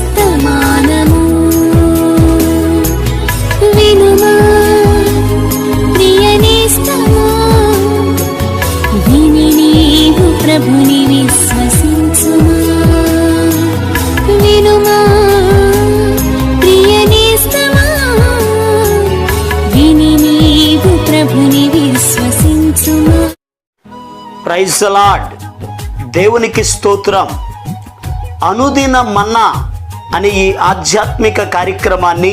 వర్తమానము వినుమా ప్రియ నేస్తమా, విని నీవు ప్రభుని విశ్వసించుమా. వినుమా ప్రియ నేస్తమా, విని నీవు ప్రభుని విశ్వసించుమా. Praise the lord. దేవునికి స్తోత్రం. అనుదిన మన్నా అనే ఈ ఆధ్యాత్మిక కార్యక్రమాన్ని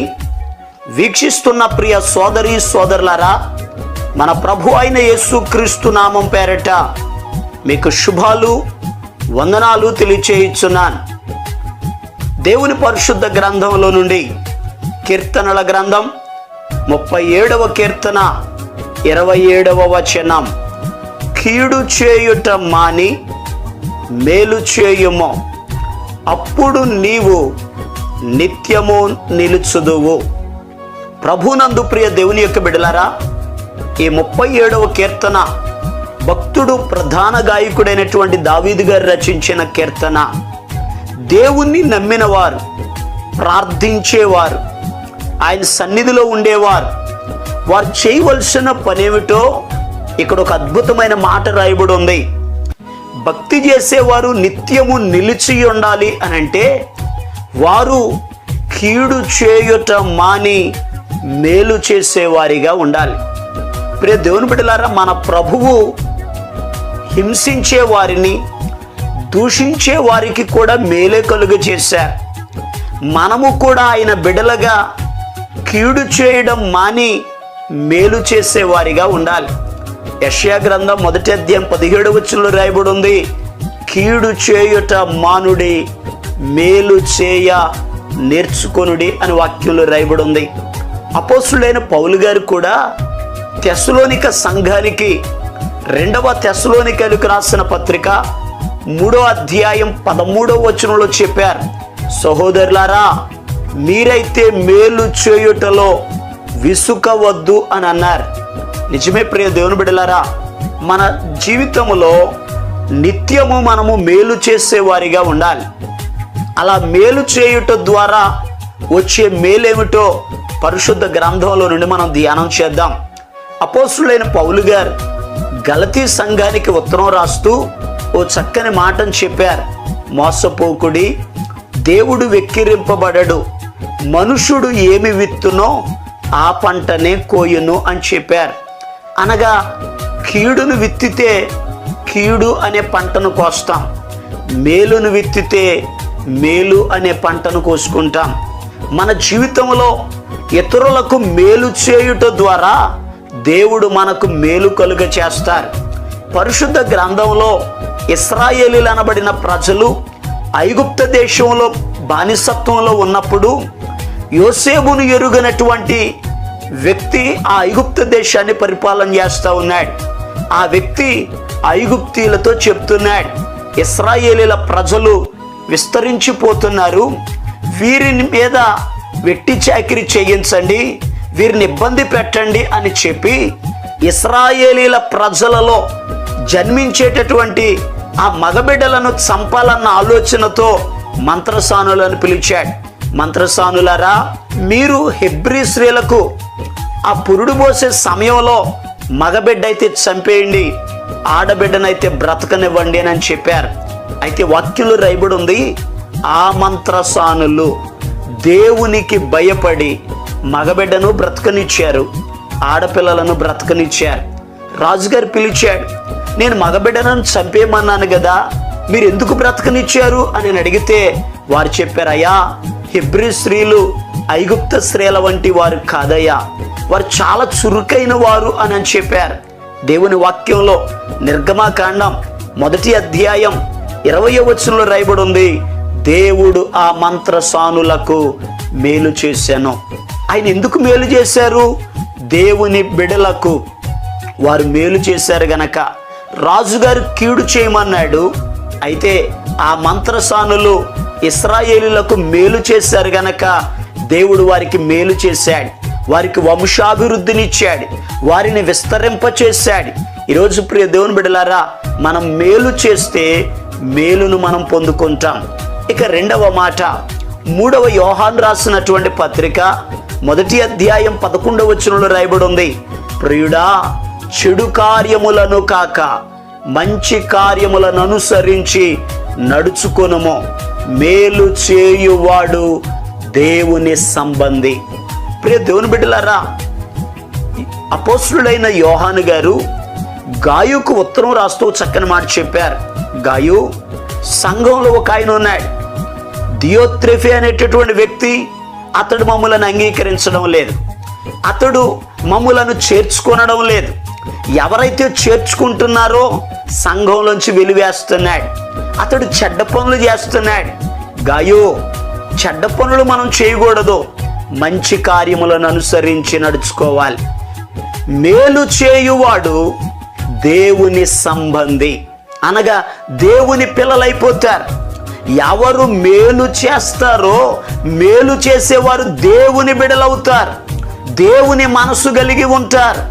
వీక్షిస్తున్న ప్రియ సోదరి సోదరులారా, మన ప్రభు అయిన యేసుక్రీస్తు నామం పేరట మీకు శుభాలు వందనాలు తెలియచేయుచున్నాను. దేవుని పరిశుద్ధ గ్రంథంలో నుండి కీర్తనల గ్రంథం 37వ కీర్తన 27వ వచనం, కీడు చేయుట మాని మేలు చేయుము, అప్పుడు నీవు నిత్యము నిలుచుదువు. ప్రభునందు ప్రియ దేవుని యొక్క బిడ్డలారా, ఈ 37వ కీర్తన భక్తుడు ప్రధాన గాయకుడైనటువంటి దావీదు గారు రచించిన కీర్తన. దేవుణ్ణి నమ్మిన వారు, ప్రార్థించేవారు, ఆయన సన్నిధిలో ఉండేవారు, వారు చేయవలసిన పనేమిటో ఇక్కడ ఒక అద్భుతమైన మాట రాయబడి ఉంది. భక్తి చేసేవారు నిత్యము నిలిచి ఉండాలి అని అంటే వారు కీడు చేయుట మాని మేలు చేసేవారిగా ఉండాలి. ప్రియ దేవుని బిడ్డలారా, మన ప్రభువు హింసించే వారిని, దూషించే వారికి కూడా మేలే కలుగ చేశారు. మనము కూడా ఆయన బిడ్డలుగా కీడు చేయడం మాని మేలు చేసేవారిగా ఉండాలి. యెషయా గ్రంథం 1వ అధ్యాయం 17వ వచనంలో రాయబడి ఉంది, కీడు చేయుట మానుడి, మేలు చేయ నేర్చుకొనుడి అని వాక్యంలో రాయబడి ఉంది. అపోస్తులైన పౌలు గారు కూడా తెస్సలోనిక సంఘానికి 2వ తెస్సలోనికలకు రాసిన పత్రిక 3వ అధ్యాయం 13వ వచనంలో చెప్పారు, సహోదరులారా మీరైతే మేలు చేయుటలో విసుకవద్దు అని అన్నారు. నిజమే ప్రియ దేవుని బిడ్డలారా, మన జీవితంలో నిత్యము మనము మేలు చేసేవారిగా ఉండాలి. అలా మేలు చేయుట ద్వారా వచ్చే మేలేమిటో పరిశుద్ధ గ్రంథంలో నుండి మనం ధ్యానం చేద్దాం. అపోస్తులైన పౌలు గారు గలతీ సంఘానికి ఉత్తరం రాస్తూ ఓ చక్కని మాటను చెప్పారు, మోసపోకుడి, దేవుడు వెక్కిరింపబడడు, మనుషుడు ఏమి విత్తునో ఆ పంటనే కోయును అని చెప్పారు. అనగా కీడును విత్తితే కీడు అనే పంటను కోస్తాం, మేలును విత్తితే మేలు అనే పంటను కోసుకుంటాం. మన జీవితంలో ఇతరులకు మేలు చేయుట ద్వారా దేవుడు మనకు మేలు కలుగ చేస్తారు. పరిశుద్ధ గ్రంథంలో ఇశ్రాయేలీలు అనబడిన ప్రజలు ఐగుప్త దేశంలో బానిసత్వంలో ఉన్నప్పుడు యోసేపును ఎరుగనటువంటి వ్యక్తి ఆ ఐగుప్త దేశాన్ని పరిపాలన చేస్తూ ఉన్నాడు. ఆ వ్యక్తి ఐగుప్తీయులతో చెప్తున్నాడు, ఇశ్రాయేలీల ప్రజలు విస్తరించిపోతున్నారు, వీరిని మీద వెట్టి చాకిరి చేయించండి, వీరిని ఇబ్బంది పెట్టండి అని చెప్పి ఇశ్రాయేలీల ప్రజలలో జన్మించేటటువంటి ఆ మగబిడ్డలను చంపాలన్న ఆలోచనతో మంత్రసానులను పిలిచాడు. మంత్రసానులారా, మీరు హెబ్రీ స్త్రీలకు ఆ పురుడు పోసే సమయంలో మగబిడ్డ అయితే చంపేయండి, ఆడబిడ్డనైతే బ్రతకనివ్వండి అని చెప్పారు. అయితే వాక్యంలో రాయబడి ఉంది, ఆ మంత్రసానులు దేవునికి భయపడి మగబిడ్డను బ్రతకనిచ్చారు, ఆడపిల్లలను బ్రతకనిచ్చారు. రాజుగారు పిలిచాడు, నేను మగబిడ్డను చంపేయమన్నాను కదా, మీరు ఎందుకు బ్రతకనిచ్చారు అని అడిగితే వారు చెప్పారు, అయ్యా హెబ్రీ స్త్రీలు ఐగుప్త స్త్రీల వంటి వారు కాదయ్యా, వారు చాలా చురుకైన వారు అని చెప్పారు. దేవుని వాక్యంలో నిర్గమకాండం 1వ అధ్యాయం 20వ వచనంలో రాయబడి ఉంది, దేవుడు ఆ మంత్రసానులకు మేలు చేశాను. ఆయన ఎందుకు మేలు చేశారు? దేవుని బిడలకు వారు మేలు చేశారు గనక. రాజుగారు కీడు చేయమన్నాడు, అయితే ఆ మంత్రసానులు ఇశ్రాయేలీలకు మేలు చేశారు గనక దేవుడు వారికి మేలు చేశాడు, వారికి వంశాభివృద్ధినిచ్చాడు, వారిని విస్తరింపచేశాడు. ఈరోజు ప్రియ దేవుని బిడ్డలారా, మనం మేలు చేస్తే మేలును మనం పొందుకుంటాం. ఇక రెండవ మాట, 3వ యోహాను రాసినటువంటి పత్రిక 1వ అధ్యాయం 11వ వచనంలో రాయబడి ఉంది, ప్రియుడా చెడు కార్యములను కాక మంచి కార్యములను అనుసరించి నడుచుకొనుము, మేలు చేయువాడు దేవుని సంబంధి. ప్రియ దేవుని బిడ్డలారా, అపోస్తులుడైన యోహాను గారు గాయుకు ఉత్తరం రాస్తూ చక్కని మాట చెప్పారు. గాయు, సంఘంలో ఒక ఆయన ఉన్నాడు, దియోత్రెఫే అనేటటువంటి వ్యక్తి. అతడు మమ్ములను అంగీకరించడం లేదు, అతడు మమ్ములను చేర్చుకొనడం లేదు. ఎవరైతే చేర్చుకుంటున్నారో సంఘంలోంచి వెలివేస్తున్నాడు. అతడు చెడ్డ పనులు చేస్తున్నాడు. గాయు, చెడ్డ పనులు మనం చేయకూడదు, మంచి కార్యములను అనుసరించి నడుచుకోవాలి. మేలు చేయువాడు దేవుని సంబంధి, అనగా దేవుని పిల్లలైపోతారు. ఎవరు మేలు చేస్తారో మేలు చేసేవారు దేవుని బిడ్డలవుతారు. దేవుని మనసు కలిగి ఉంటారు,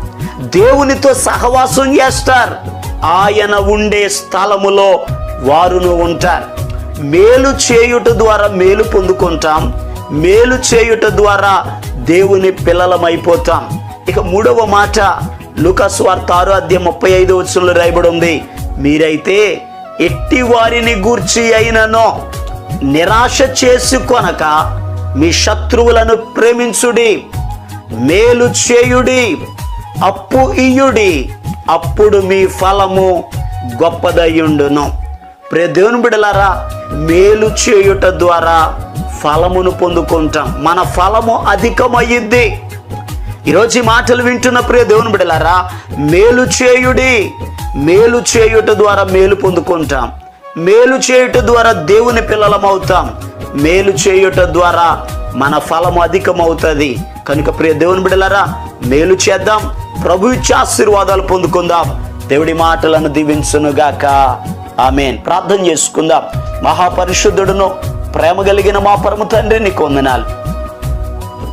దేవునితో సహవాసం చేస్తారు, ఆయన ఉండే స్థలములో వారును ఉంటారు. మేలు చేయుట ద్వారా మేలు పొందుకుంటాం, మేలు చేయుట ద్వారా దేవుని పిల్లలమైపోతాం. ఇక 3వ మాట లూకా సువార్త 6వ అధ్యాయం 35వ వచనంలో రాయబడి ఉంది, మీరైతే ఎట్టి వారిని గూర్చి అయినను నిరాశ చేసుకొనక మీ శత్రువులను ప్రేమించుడి, మేలు చేయుడి, అప్పు ఇయ్యుడి, అప్పుడు మీ ఫలము గొప్పదయ్యుండును. ప్రియ దేవుని బిడ్డలారా, మేలు చేయుట ద్వారా ఫలమును పొందుకుంటాం, మన ఫలము అధికమయ్యిద్ది. ఈరోజు ఈ మాటలు వింటున్న ప్రియ దేవుని బిడ్డలారా, మేలు చేయుడి, మేలు చేయుట ద్వారా మేలు పొందుకుంటాం, మేలు చేయుట ద్వారా దేవుని పిల్లలమవుతాం, మేలు చేయుట ద్వారా మన ఫలము అధికమవుతుంది. కనుక ప్రియ దేవుని బిడ్డలారా, మేలు చేద్దాం, ప్రభు ఇచ్చే ఆశీర్వాదాలు పొందుకుందాం. దేవుడి మాటలను దీవించునుగాక. ఆమేన్. ప్రార్థన చేసుకుందాం. మహాపరిశుద్ధుడును ప్రేమ కలిగిన మా పరమ తండ్రి, నీకు వందనాలు.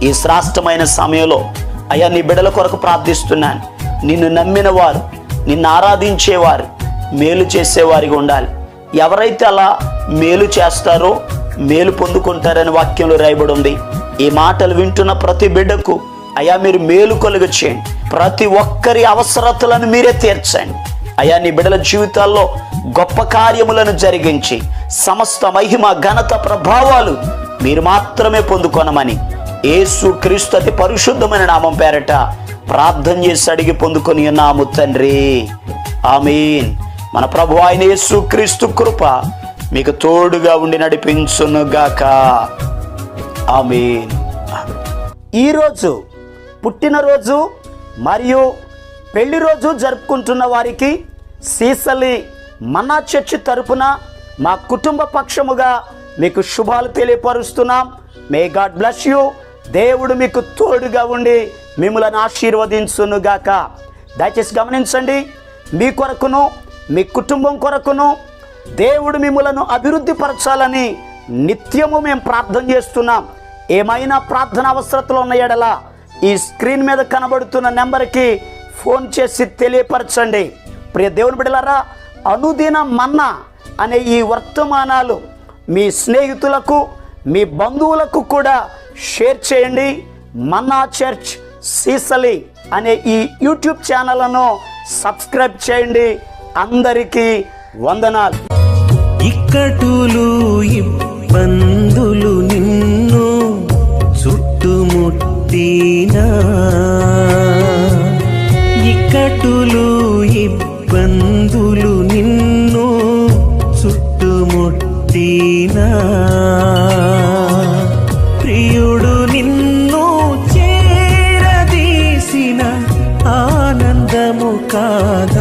ఈ శ్రేష్టమైన సమయంలో అయ్యా నీ బిడ్డల కొరకు ప్రార్థిస్తున్నాను. నిన్ను నమ్మిన వారు, నిన్ను ఆరాధించేవారు మేలు చేసేవారిగా ఉండాలి. ఎవరైతే అలా మేలు చేస్తారో మేలు పొందుకుంటారని వాక్యంలో రాయబడి ఉంది. ఈ మాటలు వింటున్న ప్రతి బిడ్డకు అయ్యా మీరు మేలు కలుగ చేయండి, ప్రతి ఒక్కరి అవసరతలను మీరే తీర్చండి. అయ్యా నీ బిడ్డల జీవితాల్లో గొప్ప కార్యములను జరిగించి సమస్త మహిమ ఘనత ప్రభావాలు మీరు మాత్రమే పొందుకొనమని యేసు క్రీస్తు అతి పరిశుద్ధమైన నామం పేరట ప్రార్థన చేసి అడిగి పొందుకొని ఉన్నాము తండ్రి. ఆమేన్. మన ప్రభు అయిన యేసు క్రీస్తు కృప మీకు తోడుగా ఉండి నడిపించునుగాక. ఆమేన్. ఈరోజు పుట్టినరోజు మరియు పెళ్లి రోజు జరుపుకుంటున్న వారికి సీసలి మన్నా చర్చి తరపున మా కుటుంబ పక్షముగా మీకు శుభాలు తెలియపరుస్తున్నాం. May God bless you. దేవుడు మీకు తోడుగా ఉండి మిమ్మల్ని ఆశీర్వదించునుగాక. దయచేసి గమనించండి, మీ కొరకును మీ కుటుంబం కొరకును దేవుడు మిమ్మలను అభివృద్ధి పరచాలని నిత్యము మేము ప్రార్థన చేస్తున్నాం. ఏమైనా ప్రార్థన అవసరతలు ఉన్న ఎడల ఈ స్క్రీన్ మీద కనబడుతున్న నెంబర్కి ఫోన్ చేసి తెలియపరచండి. ప్రియ దేవుని బిడ్డలారా, అనుదిన మన్నా అనే ఈ వర్తమానాలు మీ స్నేహితులకు మీ బంధువులకు కూడా షేర్ చేయండి. మన్నా చర్చ్ సీసలి అనే ఈ యూట్యూబ్ ఛానల్ను సబ్స్క్రైబ్ చేయండి. అందరికీ వందనాలు. ఇక్కటులు ఇబ్బందులు నిన్ను చుట్టుముట్టినా, ఇక్కటులు ఇబ్బందులు నిన్ను చుట్టుముట్టినా, ప్రియుడు నిన్ను చేరదీసిన ఆనందము కాదా.